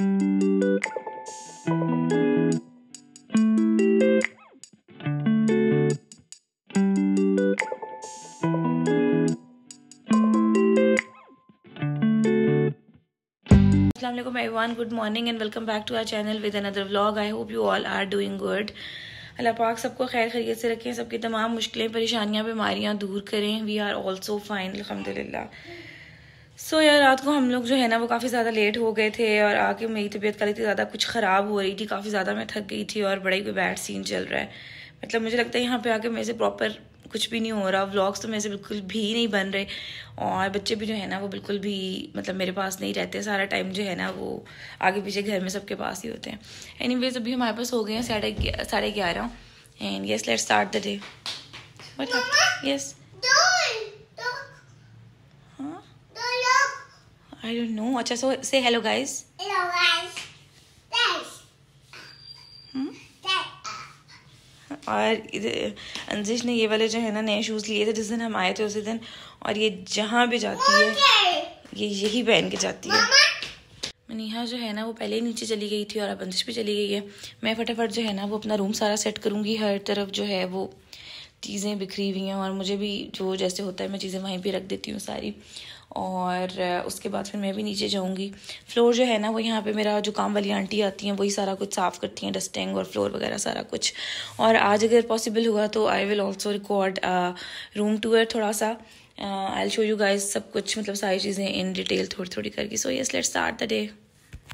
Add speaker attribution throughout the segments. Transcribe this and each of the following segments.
Speaker 1: Assalamualaikum everyone, good morning and welcome back to our channel with another vlog. I hope you all are doing good. अल्लाह पाक सबको खैर खैरियत से रखें, सबकी तमाम मुश्किलें परेशानियां बीमारियां दूर करें. वी आर ऑल्सो फाइन अल्हम्दुलिल्लाह. सो यार रात को हम लोग जो है ना वो काफ़ी ज़्यादा लेट हो गए थे और आके मेरी तबीयत कल इतनी ज़्यादा कुछ ख़राब हो रही थी, काफ़ी ज़्यादा मैं थक गई थी और बड़ा ही कोई बैड सीन चल रहा है. मतलब मुझे लगता है यहाँ पे आके मेरे से प्रॉपर कुछ भी नहीं हो रहा, व्लॉग्स तो मेरे से बिल्कुल भी नहीं बन रहे और बच्चे भी जो है ना वो बिल्कुल भी मतलब मेरे पास नहीं रहते. सारा टाइम जो है ना वो आगे पीछे घर में सबके पास ही होते हैं. एनीवेज अभी हमारे पास हो गए हैं 11:30 and yes let's start the day. What happened? Yes I don't no. अच्छा सो से hello guys.
Speaker 2: Hello guys. Thanks.
Speaker 1: और अंजिश ने ये वाले जो है ना नए शूज़ लिए थे जिस दिन हम आए थे उसी दिन, और ये जहाँ भी जाती है ये यही पहन के जाती है. मनीहा जो है ना वो पहले ही नीचे चली गई थी और अब अंजिश भी चली गई है. मैं फटाफट जो है ना वो अपना रूम सारा सेट करूँगी. हर तरफ जो है वो चीज़ें बिखरी हुई हैं और मुझे भी जो जैसे होता है मैं चीज़ें वहीं पे रख देती हूँ सारी. और उसके बाद फिर मैं भी नीचे जाऊँगी. फ्लोर जो है ना वो यहाँ पे मेरा जो काम वाली आंटी आती हैं वही सारा कुछ साफ़ करती हैं, डस्टिंग और फ्लोर वगैरह सारा कुछ. और आज अगर पॉसिबल हुआ तो I will also record room tour थोड़ा सा. I will show you guys सब कुछ, मतलब सारी चीज़ें इन डिटेल थोड़ी थोड़ी करके. So yes let's start the day.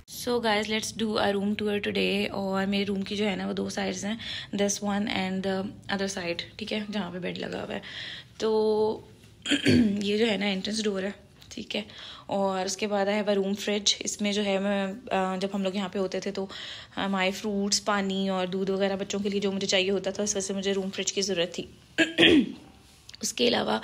Speaker 1: So guys let's do a room tour today. और मेरे रूम की जो है ना वो 2 साइड्स हैं, this one and the other side, ठीक है, जहाँ पे बेड लगा हुआ है. तो ये जो है ना एंट्रेंस डोर है, ठीक है. और उसके बाद है रूम फ्रिज. इसमें जो है मैं जब हम लोग यहाँ पे होते थे तो हमारे फ्रूट्स, पानी और दूध वगैरह बच्चों के लिए जो मुझे चाहिए होता था इस वजह से मुझे रूम फ्रिज की ज़रूरत थी. उसके अलावा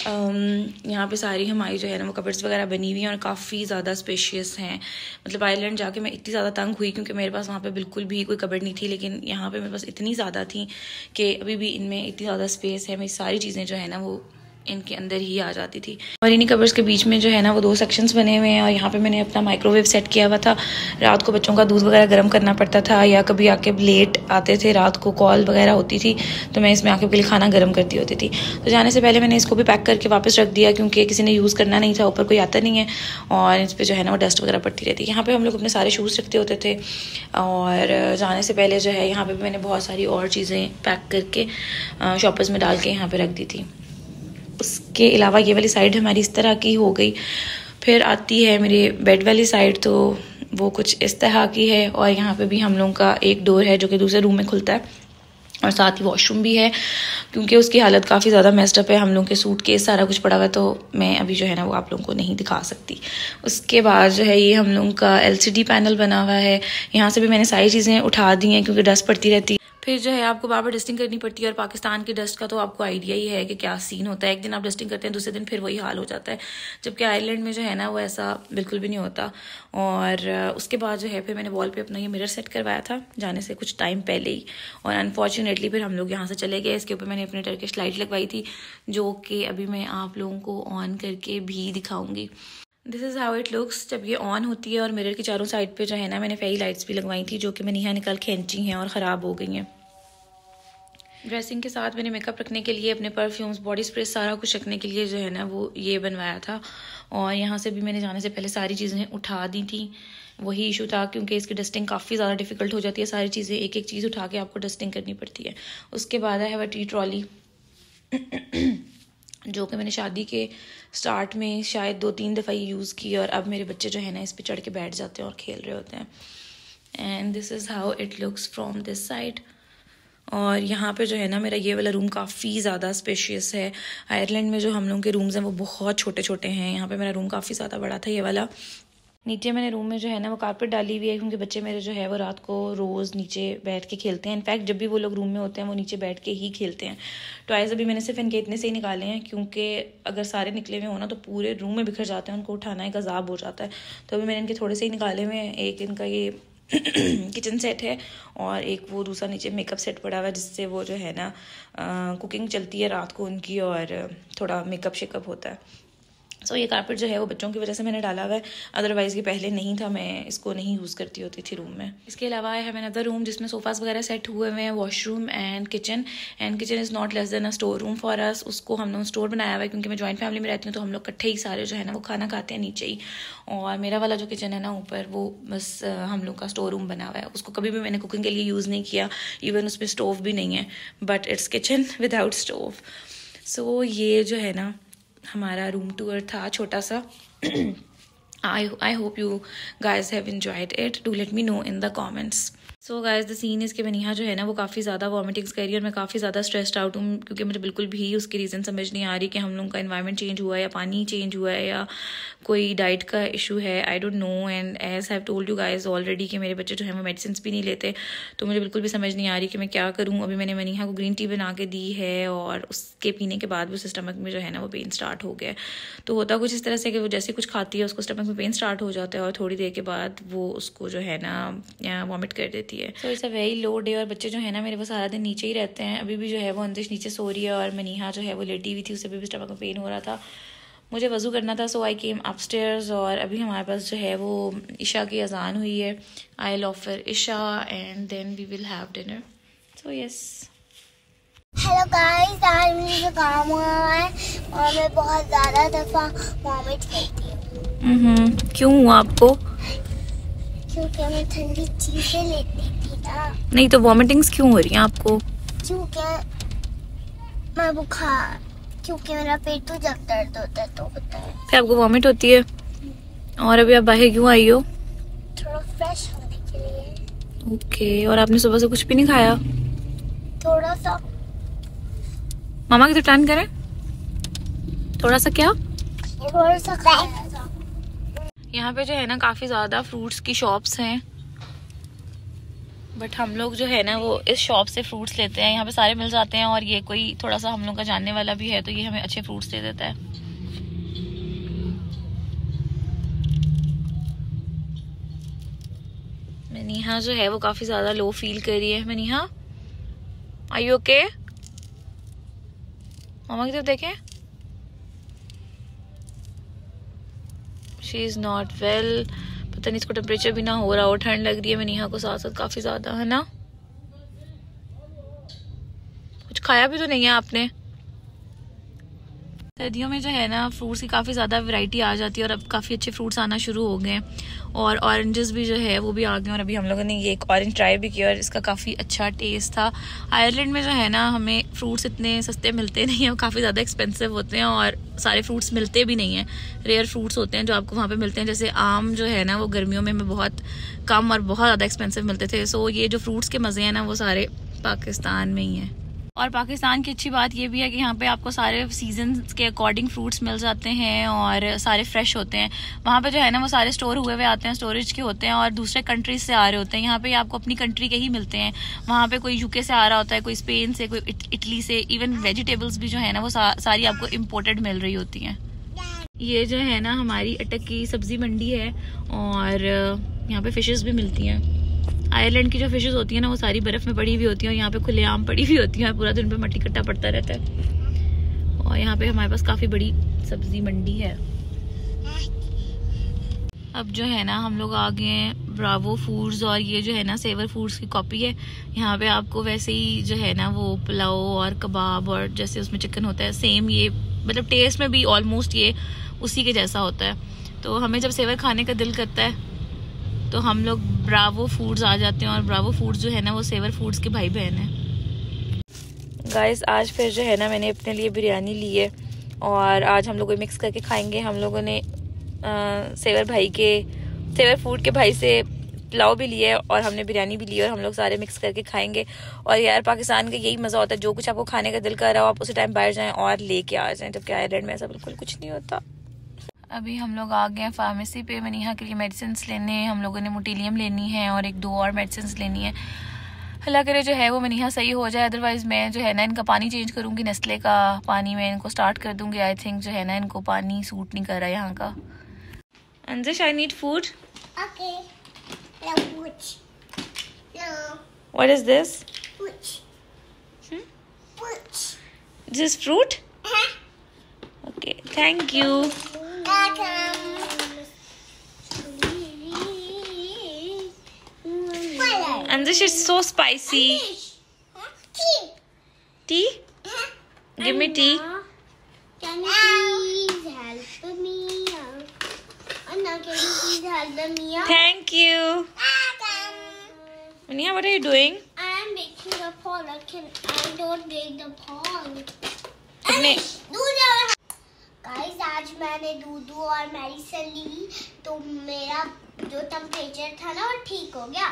Speaker 1: यहाँ पे सारी हमारी जो है ना वो कबर्ड्स वगैरह बनी हुई हैं और काफ़ी ज़्यादा स्पेशियस हैं. मतलब आइलैंड जाके मैं इतनी ज़्यादा तंग हुई क्योंकि मेरे पास वहाँ पे बिल्कुल भी कोई कबर्ड नहीं थी, लेकिन यहाँ पे मेरे पास इतनी ज़्यादा थी कि अभी भी इनमें इतनी ज़्यादा स्पेस है. मेरी सारी चीज़ें जो है ना वो इनके अंदर ही आ जाती थी. और इन्हीं कबर्स के बीच में जो है ना वो 2 सेक्शंस बने हुए हैं और यहाँ पे मैंने अपना माइक्रोवेव सेट किया हुआ था. रात को बच्चों का दूध वगैरह गर्म करना पड़ता था या कभी आके लेट आते थे, रात को कॉल वगैरह होती थी तो मैं इसमें आके के लिए खाना गर्म करती होती थी. तो जाने से पहले मैंने इसको भी पैक करके वापस रख दिया क्योंकि किसी ने यूज़ करना नहीं था, ऊपर कोई आता नहीं है और इस पर जो है ना वो डस्ट वगैरह पड़ती रहती है. यहाँ पर हम लोग अपने सारे शूज़ रखते होते थे और जाने से पहले जो है यहाँ पर भी मैंने बहुत सारी और चीज़ें पैक करके शॉपर्स में डाल के यहाँ पर रख दी थी. उसके अलावा ये वाली साइड हमारी इस तरह की हो गई. फिर आती है मेरी बेड वाली साइड, तो वो कुछ इस तरह की है. और यहाँ पे भी हम लोगों का एक डोर है जो कि दूसरे रूम में खुलता है और साथ ही वॉशरूम भी है क्योंकि उसकी हालत काफ़ी ज़्यादा मेस्ड अप है. हम लोग के सूटकेस सारा कुछ पड़ा हुआ है तो मैं अभी जो है ना वो आप लोगों को नहीं दिखा सकती. उसके बाद जो है ये हम लोगों का LCD पैनल बना हुआ है. यहाँ से भी मैंने सारी चीज़ें उठा दी हैं क्योंकि डस्ट पड़ती रहती है. फिर जो है आपको बार बार डस्टिंग करनी पड़ती है और पाकिस्तान की डस्ट का तो आपको आइडिया ही है कि क्या सीन होता है. एक दिन आप डस्टिंग करते हैं दूसरे दिन फिर वही हाल हो जाता है, जबकि आयरलैंड में जो है ना वो ऐसा बिल्कुल भी नहीं होता. और उसके बाद जो है फिर मैंने वॉल पे अपना ये मिरर सेट करवाया था जाने से कुछ टाइम पहले ही. और अनफॉर्चुनेटली फिर हम लोग यहाँ से चले गए. इसके ऊपर मैंने अपनी टर्किश लाइट लगवाई थी जो कि अभी मैं आप लोगों को ऑन करके भी दिखाऊंगी. This is how it looks जब ये ऑन होती है. और मिरर की चारों साइड पे जो है ना मैंने फेरी लाइट्स भी लगवाई थी जो कि मैंने यहाँ निकल खींची हैं और ख़राब हो गई हैं. ड्रेसिंग के साथ मैंने मेकअप रखने के लिए अपने परफ्यूम्स, बॉडी स्प्रे सारा कुछ रखने के लिए जो है ना वो ये बनवाया था. और यहाँ से भी मैंने जाने से पहले सारी चीज़ें उठा दी थी. वही इशू था क्योंकि इसकी डस्टिंग काफ़ी ज़्यादा डिफ़िकल्ट हो जाती है. सारी चीज़ें एक एक चीज़ उठा के आपको डस्टिंग करनी पड़ती है. उसके बाद है वह टी ट्रॉली जो कि मैंने शादी के स्टार्ट में शायद 2-3 दफ़ा ही यूज़ की और अब मेरे बच्चे जो है ना इस पर चढ़ के बैठ जाते हैं और खेल रहे होते हैं. And this is how it looks from this side. और यहाँ पे जो है ना मेरा ये वाला रूम काफ़ी ज़्यादा स्पेशियस है. आयरलैंड में जो हम लोगों के रूम्स हैं वो बहुत छोटे छोटे हैं. यहाँ पे मेरा रूम काफ़ी ज़्यादा बड़ा था ये वाला. नीचे मैंने रूम में जो है ना वो कारपेट डाली हुई है क्योंकि बच्चे मेरे जो है वो रात को रोज़ नीचे बैठ के खेलते हैं. इनफैक्ट जब भी वो लोग रूम में होते हैं वो नीचे बैठ के ही खेलते हैं. टॉयज़ अभी मैंने सिर्फ इनके इतने से ही निकाले हैं क्योंकि अगर सारे निकले हुए हो ना तो पूरे रूम में बिखर जाते हैं, उनको उठाना एक अजाब हो जाता है. तो अभी मैंने इनके थोड़े से ही निकाले हुए हैं. एक इनका ये किचन सेट है और एक वो दूसरा नीचे मेकअप सेट पड़ा हुआ है जिससे वो जो है ना कुकिंग चलती है रात को उनकी और थोड़ा मेकअप शेकअप होता है. सो ये कारपेट जो है वो बच्चों की वजह से मैंने डाला हुआ है, अदरवाइज़ ये पहले नहीं था, मैं इसको नहीं यूज़ करती होती थी रूम में। इसके अलावा आई हैव अनदर रूम जिसमें सोफ़ास वगैरह सेट हुए हुए हैं, washroom and kitchen is not less than a store room for us. उसको हम लोग स्टोर बनाया हुआ है क्योंकि मैं जॉइंट फैमिली में रहती हूँ, तो हम लोग इकट्ठे ही सारे जो है ना वो खाना खाते हैं नीचे ही। और मेरा वाला जो किचन है ना ऊपर, वो बस हम लोग का स्टोर रूम बना हुआ है। उसको कभी भी मैंने कुकिंग के लिए यूज़ नहीं किया, इवन उस पर स्टोव भी नहीं है, but it's kitchen without stove. So ये जो है ना हमारा रूम टूर था छोटा सा। I hope you guys have enjoyed it. Do let me know in the comments. So guys the scene इसके मनीहा जो है ना वो काफ़ी ज़्यादा वॉमिटिंग्स कर रही है और मैं काफ़ी ज़्यादा स्ट्रेस्ड आउट हूँ क्योंकि मुझे बिल्कुल भी उसकी रीज़न समझ नहीं आ रही कि हम लोगों का इन्वायरमेंट चेंज हुआ है या पानी चेंज हुआ है या कोई डाइट का इशू है। I don't know. And as have told you guys already कि मेरे बच्चे जो है वो मेडिसिन भी नहीं लेते, तो मुझे बिल्कुल भी समझ नहीं आ रही कि मैं क्या करूँ। अभी मैंने मनीहा को ग्रीन टी बना के दी है और उसके पीने के बाद भी उसके स्टमक में जो है ना वो पेन स्टार्ट हो गया। तो होता कुछ इस तरह से कि वो जैसे कुछ खाती है उसको स्टमक में पेन स्टार्ट हो जाता है और थोड़ी देर के बाद वो उसको जो है ना वॉमिट कर देती है। So it's a very low day और बच्चे जो है ना मेरे वो सारा दिन नीचे ही रहते हैं। अभी भी जो है वो अंदिश नीचे सो रही है और मनीहा जो है वो लेटी हुई थी, उसे भी स्टमक में पेन हो रहा था। मुझे वज़ू करना था, सो आई केम अपस्टेयर्स और अभी हमारे पास जो है वो इशा की अजान हुई है। आई विल ऑफर इशा and then we will have dinner. So yes,
Speaker 2: hello guys, आज मुझे काम हुआ है और मैं बहुत ज़्यादा दफ़ा वॉमिट करती हूँ।
Speaker 1: क्यों हुआ आपको?
Speaker 2: क्योंकि मैं ठंडी चीज़ें लेती थी ना।
Speaker 1: नहीं तो वॉमिटिंग्स क्यों हो रही हैं आपको?
Speaker 2: क्योंकि मैं बुखार, क्योंकि मेरा पेट तो जब दर्द होता है तो होता है।
Speaker 1: फिर आपको वॉमिट होती है? और अभी आप बाहर क्यों आई हो?
Speaker 2: थोड़ा फ्रेश होने के लिए।
Speaker 1: ओके। और आपने सुबह से कुछ भी नहीं खाया?
Speaker 2: थोड़ा सा।
Speaker 1: मामा की तरफ टर्न करें। थोड़ा सा क्या?
Speaker 2: थोड़ा सा खाया था।
Speaker 1: यहाँ पे जो है ना काफ़ी ज़्यादा फ्रूट्स की शॉप्स हैं, बट हम लोग जो है ना वो इस शॉप से फ्रूट्स लेते हैं। यहाँ पे सारे मिल जाते हैं और ये कोई थोड़ा सा हम लोग का जानने वाला भी है, तो ये हमें अच्छे फ्रूट्स दे देता है। मनीहा जो है वो काफ़ी ज़्यादा लो फील कर रही है। Maniha, are you okay? मामा की तरफ देखें। She is not well. पता नहीं इसको टेम्परेचर भी ना हो रहा हो, ठंड लग रही है मनीहा को साथ साथ काफ़ी ज़्यादा, है ना? कुछ खाया भी तो नहीं है आपने। सर्दियों में जो है ना फ्रूट्स की काफ़ी ज़्यादा वैरायटी आ जाती है और अब काफ़ी अच्छे फ्रूट्स आना शुरू हो गए हैं और ऑरेंजेस भी जो है वो भी आ गए। और अभी हम लोगों ने ये एक ऑरेंज ट्राई भी किया और इसका काफ़ी अच्छा टेस्ट था। आयरलैंड में जो है ना हमें फ्रूट्स इतने सस्ते मिलते नहीं हैं, वो काफ़ी ज़्यादा एक्सपेंसिव होते हैं और सारे फ्रूट्स मिलते भी नहीं हैं। रेयर फ्रूट्स होते हैं जो आपको वहाँ पे मिलते हैं, जैसे आम जो है ना वो गर्मियों में बहुत कम और बहुत ज़्यादा एक्सपेंसिव मिलते थे। सो ये जो फ्रूट्स के मज़े हैं ना वो सारे पाकिस्तान में ही हैं। और पाकिस्तान की अच्छी बात ये भी है कि यहाँ पे आपको सारे सीजन के अकॉर्डिंग फ्रूट्स मिल जाते हैं और सारे फ्रेश होते हैं। वहाँ पे जो है ना वो सारे स्टोर हुए हुए आते हैं, स्टोरेज के होते हैं और दूसरे कंट्रीज से आ रहे होते हैं। यहाँ पे आपको अपनी कंट्री के ही मिलते हैं। वहाँ पे कोई यूके से आ रहा होता है, कोई स्पेन से, कोई इटली से। इवन वेजिटेबल्स भी जो है ना वो सारी आपको इम्पोर्टेड मिल रही होती हैं। ये जो है ना हमारी अटक की सब्जी मंडी है और यहाँ पे फिशेस भी मिलती हैं। आयरलैंड की जो फिशेस होती है ना वो सारी बर्फ़ में पड़ी हुई होती हैं और यहाँ पे खुलेआम पड़ी हुई होती हैं, पूरा दिन पे मट्टी कट्टा पड़ता रहता है। और यहाँ पे हमारे पास काफ़ी बड़ी सब्जी मंडी है। अब जो है ना हम लोग आ गए हैं ब्रावो फूड्स और ये जो है ना सेवर फूड्स की कॉपी है। यहाँ पे आपको वैसे ही जो है ना वो पुलाव और कबाब और जैसे उसमें चिकन होता है सेम, ये मतलब टेस्ट में भी ऑलमोस्ट ये उसी के जैसा होता है। तो हमें जब सेवर खाने का दिल करता है तो हम लोग ब्रावो फूड्स आ जाते हैं और ब्रावो फूड्स जो है ना वो सेवर फूड्स के भाई बहन है। गाइस आज फिर जो है ना मैंने अपने लिए बिरयानी ली है और आज हम लोग मिक्स करके खाएंगे। हम लोगों ने सेवर फूड के भाई से पुलाव भी लिया है और हमने बिरयानी भी ली है और हम लोग सारे मिक्स करके खाएंगे। और यार पाकिस्तान का यही मज़ा होता है, जो कुछ आपको खाने का दिल कर रहा हो आप उसी टाइम बाहर जाएं और लेके आ जाएं, जबकि आयरलैंड में ऐसा बिल्कुल कुछ नहीं होता। अभी हम लोग आ गए हैं फार्मेसी पे मनीहा के लिए मेडिसिन लेने। हम लोगों ने मोटिलियम लेनी है और एक दो और मेडिसिन लेनी है। अल्लाह करे जो है वो मनीहा सही हो जाए, अदरवाइज़ मैं जो है ना इनका पानी चेंज करूँगी, नेस्ले का पानी मैं इनको स्टार्ट कर दूँगी। आई थिंक जो है ना इनको पानी सूट नहीं कर रहा है यहाँ का। Anjish, I need food.
Speaker 2: Okay. No food. No.
Speaker 1: What is this?
Speaker 2: Food. Food.
Speaker 1: This is fruit? Okay, thank you. Andish, it's so spicy. Tea? Give me tea.
Speaker 2: Can you please help me? Anna, can you please help me?
Speaker 1: Thank you. Mania, what are you doing?
Speaker 2: I am making a pond. I don't make the pond. Guys, आज मैंने दूध और medicine ली तो मेरा जो temperature था ना वो ठीक हो गया.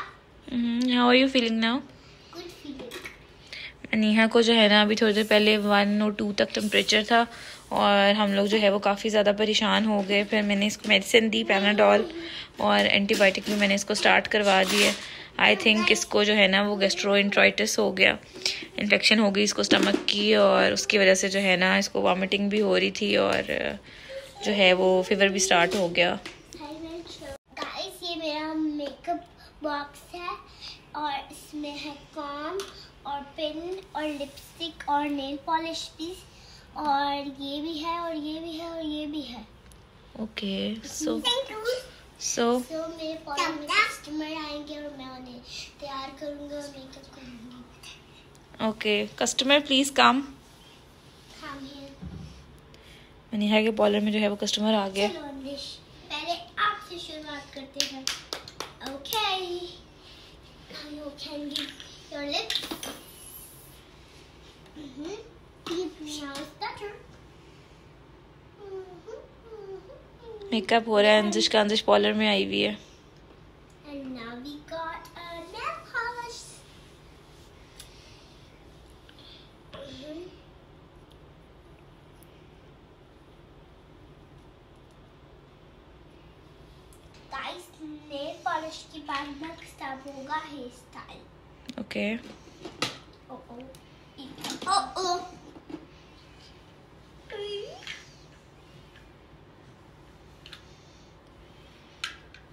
Speaker 1: How are you feeling now?
Speaker 2: Good feeling.
Speaker 1: Neha को जो है ना अभी थोड़ी देर पहले 1 और 2 तक टेम्परेचर था और हम लोग जो है वो काफ़ी ज़्यादा परेशान हो गए. फिर मैंने इसको मेडिसिन दी, पैनाडोल, और एंटीबायोटिक भी मैंने इसको स्टार्ट करवा दिए. आई थिंक इसको जो है ना वो गैस्ट्रोएंटेराइटिस हो गया, इन्फेक्शन हो गई इसको स्टमक की, और उसकी वजह से जो है ना इसको वॉमिटिंग भी हो रही थी और जो है वो फीवर भी स्टार्ट हो गया.
Speaker 2: गाइस, ये मेरा मेकअप बॉक्स है और इसमें है कॉम और पिन और लिपस्टिक और नेल पॉलिश भी, और ये भी है और ये भी है और ये भी है.
Speaker 1: ओके, सो
Speaker 2: मेरे पास में कस्टमर आएंगे और मैं उन्हें तैयार करूंगा और मेकअप करूंगी.
Speaker 1: Okay, customer please come. Neha के पार्लर में जो है वो कस्टमर आ गए.
Speaker 2: चलो अंदिश, पहले आपसे शुरुआत करते हैं. Okay, now you can give your lips. Now it's better.
Speaker 1: Makeup हो रहा है अंजिश का. अंजिश पार्लर में आई हुई है.
Speaker 2: And now we got a nail polish. Guys, nail polish के बाद next up होगा hair style.
Speaker 1: ओके.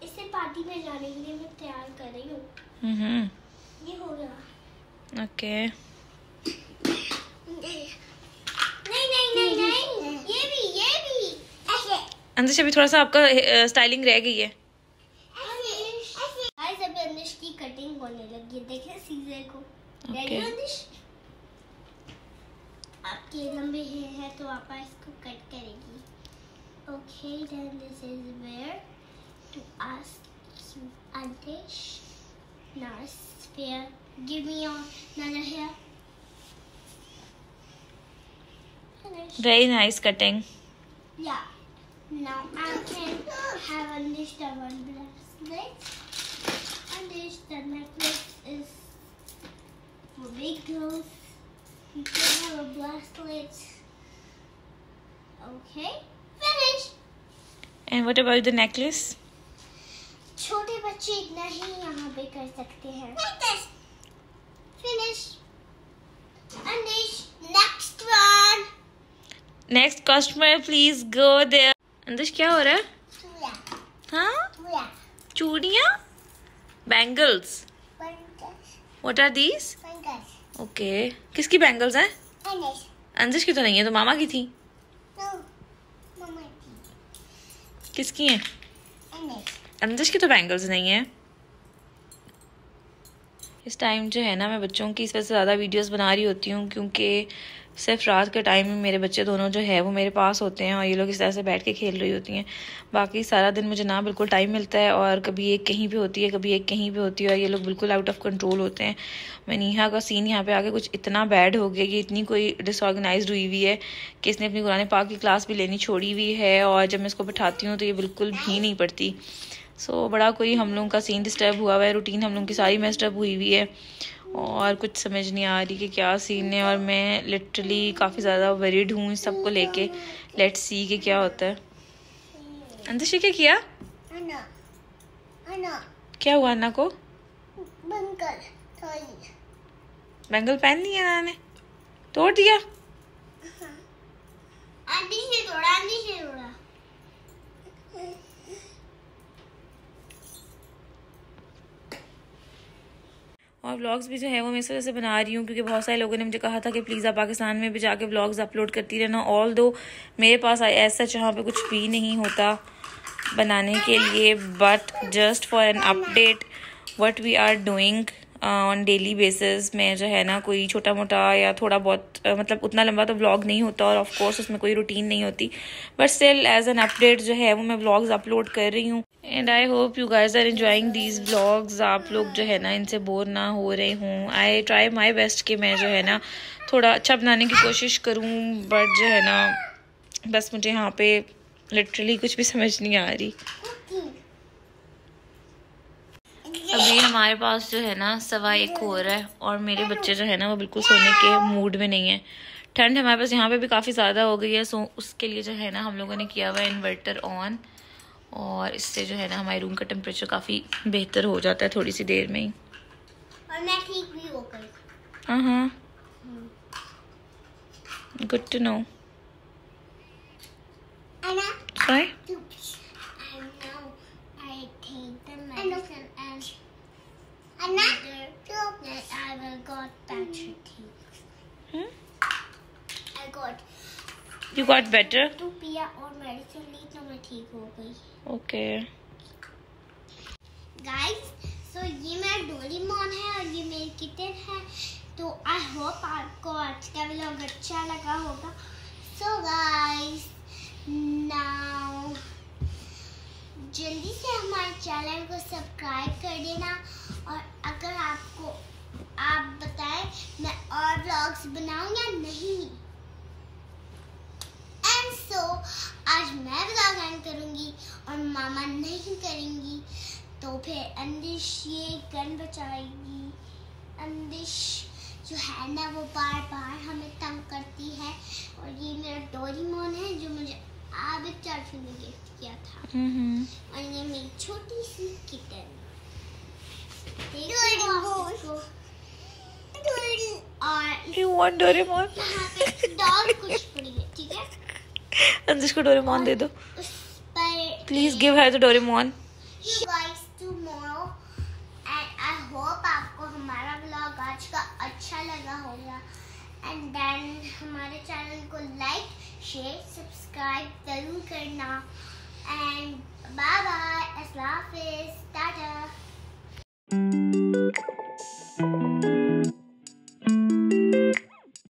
Speaker 1: इसे पार्टी में जाने के लिए मैं तैयार कर रही हूँ. ये हो गया. ओके.
Speaker 2: नहीं, ये भी ऐसे.
Speaker 1: अंजिश अभी थोड़ा सा आपका स्टाइलिंग रह गई है.
Speaker 2: गाइस, अभी अंदिश की कटिंग होने लगी है. देखिए सीजर को.
Speaker 1: ओके.
Speaker 2: आपके लंबे हेयर है तो आप इसको कट करेगी. Okay, then this is where to ask you, Andish. Now sphere. Give me another hair. Finish.
Speaker 1: Very nice cutting.
Speaker 2: Yeah. Now I can have Andish the one bracelet. Andish, the necklace is for big girls. You can have a bracelet. Okay. Finish.
Speaker 1: And what about the necklace?
Speaker 2: छोटे बच्चे इतना ही यहाँ पे कर सकते हैं. Finish. Andish, next one.
Speaker 1: Next customer, please go there. अंदिश क्या हो रहा है? हाँ? चूड़ियाँ? Bangles. What are these? Okay. किसकी बैंगल्स हैं? अंदिश की तो नहीं है, तो मामा की थी. किसकी हैं? अंदिश की तो बैंगल्स नहीं है. इस टाइम जो है ना मैं बच्चों की इस वजह से ज़्यादा वीडियोस बना रही होती हूँ क्योंकि सिर्फ रात के टाइम में मेरे बच्चे दोनों जो है वो मेरे पास होते हैं और ये लोग इस तरह से बैठ के खेल रही होती हैं. बाकी सारा दिन मुझे ना बिल्कुल टाइम मिलता है और कभी एक कहीं पे होती है, कभी एक कहीं पे होती है और ये लोग बिल्कुल आउट ऑफ कंट्रोल होते हैं. मनीहा का सीन यहाँ पे आके कुछ इतना बैड हो गया, ये इतनी कोई डिसऑर्गेनाइज्ड हुई हुई है कि इसने अपनी कुरान पाक की क्लास भी लेनी छोड़ी हुई है और जब मैं इसको बैठाती हूँ तो ये बिल्कुल भी नहीं पढ़ती. सो बड़ा कोई हम लोगों का सीन डिस्टर्ब हुआ हुआ है. रूटीन हम लोगों की सारी मेस्टअप हुई हुई है और कुछ समझ नहीं आ रही कि क्या सीन है और मैं लिटरली काफ़ी ज़्यादा वरीड हूँ इस सब को लेके. लेट्स सी कि क्या होता है. अंदर क्या किया? क्या हुआ अन्ना को? बैंगल पहन लिया अन्ना ने? तोड़ दिया?
Speaker 2: आंटी से तोड़ा.
Speaker 1: और व्लॉग्स भी जो है वो मैं इस वजह से बना रही हूँ क्योंकि बहुत सारे लोगों ने मुझे कहा था कि प्लीज़ आप पाकिस्तान में भी जाके व्लॉग्स अपलोड करती रहना। ऑल दो मेरे पास ऐसा यहाँ पे कुछ भी नहीं होता बनाने के लिए, but just for an update what we are doing on daily basis में जो है ना कोई छोटा मोटा या थोड़ा बहुत मतलब उतना लंबा तो व्लॉग नहीं होता और ऑफ कोर्स उसमें कोई रूटीन नहीं होती, but still as an update जो है वो मैं व्लॉग्स अपलोड कर रही हूँ। And I hope you guys are enjoying these vlogs. आप लोग जो है ना इनसे बोर ना हो रहे हों। आई ट्राई माई बेस्ट कि मैं जो है ना थोड़ा अच्छा बनाने की कोशिश करूँ, बट जो है ना बस मुझे यहाँ पे लिटरली कुछ भी समझ नहीं आ रही। अभी हमारे पास जो है ना 1:15 हो रहा है और मेरे बच्चे जो है ना वो बिल्कुल सोने के मूड में नहीं है। ठंड हमारे पास यहाँ पे भी काफ़ी ज़्यादा हो गई है, सो उसके लिए जो है ना हम लोगों ने किया हुआ है इन्वर्टर ऑन, और इससे जो है ना हमारे रूम का टेम्परेचर काफ़ी बेहतर हो जाता है थोड़ी सी देर में ही।
Speaker 2: और मैं ठीक भी हो गई।
Speaker 1: हाँ, good to know. Sorry? You got better?
Speaker 2: तो पिया और मेडिसिन ली तो मैं ठीक हो गई।
Speaker 1: Okay.
Speaker 2: Guys, so ये मेरा डोरेमोन है और ये मेरी किटन है। तो आई होप आपको आज का व्लॉग अच्छा लगा होगा। So guys, now जल्दी से हमारे चैनल को सब्सक्राइब कर देना, और अगर आपको आप बताएं मैं और व्लॉग्स बनाऊं या नहीं। एंड सो आज मैं व्लॉग एंड करूंगी और मामा नहीं करेंगी, तो फिर अंदिश ये गन बचाएगी। अंदिश जो है ना वो बार बार हमें तंग करती है, और ये मेरा डोरेमोन है जो मुझे आबिद चाचू ने गिफ्ट किया था। और ये मेरी छोटी सी किटन। और
Speaker 1: You want Doraemon?
Speaker 2: यहाँ पे डॉल कुछ पड़ी है, ठीक है?
Speaker 1: अंदिश को डोरेमोन दे दो।
Speaker 2: उस पर
Speaker 1: please give her the Doraemon.
Speaker 2: You guys tomorrow, and I hope आपको हमारा व्लॉग आज का अच्छा लगा होगा। एंड देन हमारे चैनल को लाइक शेयर सब्सक्राइब जरूर करना। एंड